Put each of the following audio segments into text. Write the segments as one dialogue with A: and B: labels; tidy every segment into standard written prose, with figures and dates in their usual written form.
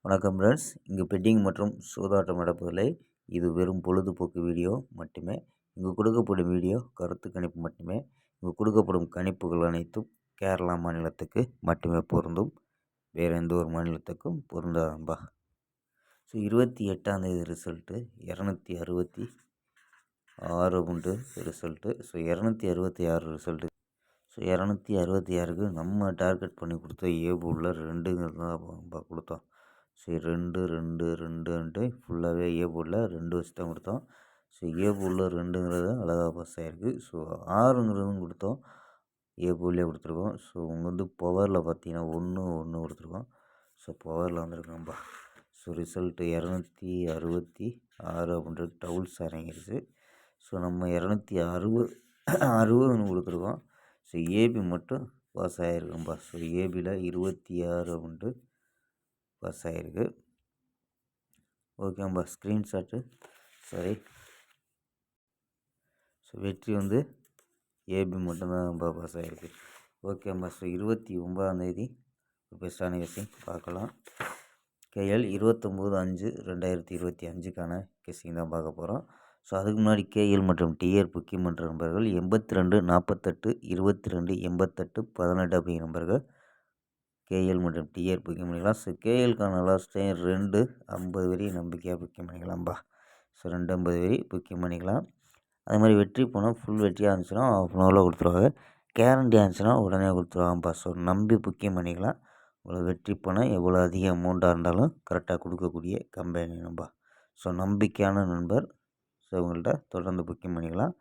A: வணக்கம் ஃப்ரெண்ட்ஸ். இங்கு பெட்டிங் மற்றும் சூதாட்டம் நடப்பதில்லை. இது வெறும் பொழுதுபோக்கு வீடியோ மட்டுமே. இங்கு கொடுக்கப்படும் வீடியோ கருத்து கணிப்பு மட்டுமே. இங்கு கொடுக்கப்படும் கணிப்புகள் அனைத்தும் கேரளா மாநிலத்துக்கு மட்டுமே பொருந்தும். வேறு எந்த ஒரு மாநிலத்துக்கும் பொருந்தாதம்பா. ஸோ 28ஆம் ரிசல்ட்டு 266 உண்டு ரிசல்ட்டு. So 266 result. ஸோ 266க்கு நம்ம டார்கெட் பண்ணி கொடுத்த ஏபுள்ள 2ங்கிறது தான் கொடுத்தோம். சரி 2 ஃபுல்லாகவே ஏ போர்டில் 2 வச்சு தான் கொடுத்தோம். ஸோ ஏ போர்டில் 2ங்கிறது அழகாக பாஸ் ஆகிருக்கு. ஸோ 6ங்கிறதும் கொடுத்தோம், ஏ போர்ட்லேயே கொடுத்துருக்கோம். ஸோ உங்கள் பவரில் பார்த்தீங்கன்னா 1 கொடுத்துருக்கோம். ஸோ பவரில் வந்துருக்கோம்பா. ஸோ ரிசல்ட்டு 266 அப்படின்றது டவுல்ஸ் இறங்கிடுச்சு. ஸோ நம்ம 260 கொடுத்துருக்கோம். ஸோ ஏபி மட்டும் பாஸ் ஆகிருக்கோம்பா. ஸோ ஏபியில் 26 அப்படின்ட்டு பாஸ் ஆகிருக்கு. ஓகேம்பா. ஸ்க்ரீன்ஷாட்டு சரி. ஸோ வெற்றி ஏபி மட்டும்தான் பாஸ் ஆகிருக்கு. ஓகேம்பா. ஸோ 29ஆம் பெஸ்ட்டான கெஸ்ஸிங் பார்க்கலாம். கேஎல் 29/5/2025க்கான கெஸ்ஸிங் தான் பார்க்க போகிறோம். ஸோ அதுக்கு முன்னாடி கேஎல் மற்றும் டிஆர் புக்கிங் பண்ணுற நம்பர்கள் 82 48 22 88 18 அப்படிங்கிற நம்பர்கள் கேஎல் மற்றும் டிஆர் புக்கிங் பண்ணிக்கலாம். ஸோ கேஎல்கான லாஸ்ட் டைம் 250 வரி நம்பிக்கையாக புக்கிங் பண்ணிக்கலாம்பா. ஸோ 250 வரி புக்கிங் பண்ணிக்கலாம். அதே மாதிரி வெற்றி போனால் ஃபுல் வெற்றியாக இருந்துச்சுன்னா ½ கொடுத்துருவாங்க. கேரண்டியாக இருந்துச்சுன்னா உடனே கொடுத்துருவாங்கப்பா. ஸோ நம்பி புக்கிங் பண்ணிக்கலாம். உங்களுக்கு வெற்றி போனால் எவ்வளோ அதிக அமௌண்ட்டாக இருந்தாலும் கரெக்டாக கொடுக்கக்கூடிய கம்பெனி நம்பா. ஸோ நம்பிக்கையான நண்பர். ஸோ உங்கள்கிட்ட தொடர்ந்து புக்கிங் பண்ணிக்கலாம்.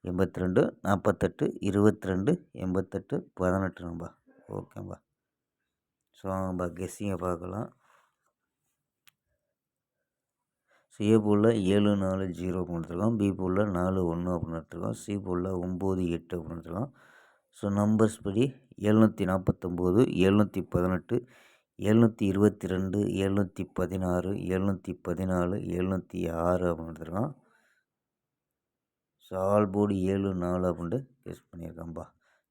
A: 82 48 22 88 18 நம்பா. ஓகேம்பா. ஸோ வாங்கப்பா கெஸ்ஸிங்கை பார்க்கலாம். ஸோ ஏ போலில் 740 அப்படின்னு எடுத்துருக்கோம். பி போலில் 41 அப்படின்னு எடுத்துருக்கோம். சி போலில் 98 அப்படின்னு எடுத்துருக்கோம். ஸோ நம்பர்ஸ் படி 749 718 722 716 714 706 அப்படின்னு எடுத்துருக்கோம். ஸோ ஆல் போர்டு 74 அப்படின்ட்டு கெஸ் பண்ணியிருக்காம்பா.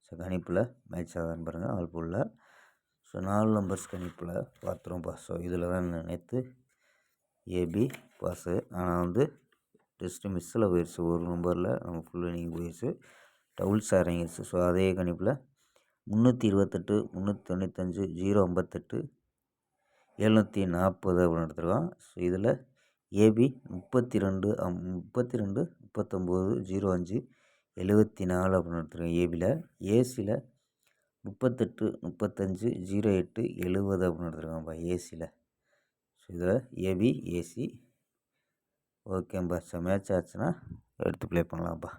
A: ஸோ கணிப்பில் மேட்ச் ஆகான்னு பாருங்கள் ஆல் போர்டில். ஸோ 4 நம்பர்ஸ் கணிப்பில் பார்த்துருவோம்ப்பா. ஸோ இதில் தான் நேற்று ஏபி பாஸு. ஆனால் டெஸ்ட்டு மிஸ்ஸில் போயிடுச்சு. ஒரு நம்பரில் நம்ம ஃபுல் வினிங் போயிடுச்சு. டவுல்ஸ் இறங்கிடுச்சு. ஸோ அதே கணிப்பில் 328 395 058 740 அப்படின்னு எடுத்துருக்கோம். ஸோ இதில் ஏபி 32 39 05 74 அப்படின்னு எடுத்துருக்கோம் ஏபியில். ஏசியில் 38 35 08 70 அப்படின்னு எடுத்துருக்காங்கப்பா ஏசியில். ஸோ இதில் ஏபி ஏசி. ஓகேம்பா. ஸோ மேட்ச் ஆச்சுன்னா எடுத்து ப்ளே பண்ணலாம்ப்பா.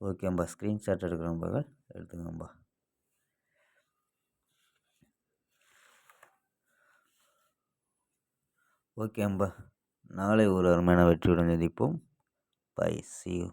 A: ஓகேம்பா. ஸ்க்ரீன்ஷாட் எடுக்கிற நம்பர்கள் எடுத்துக்கோங்கப்பா. ஓகேம்பா. நாளை ஒரு அருமையான வெற்றியுடன் சந்திப்போம். பை. See you.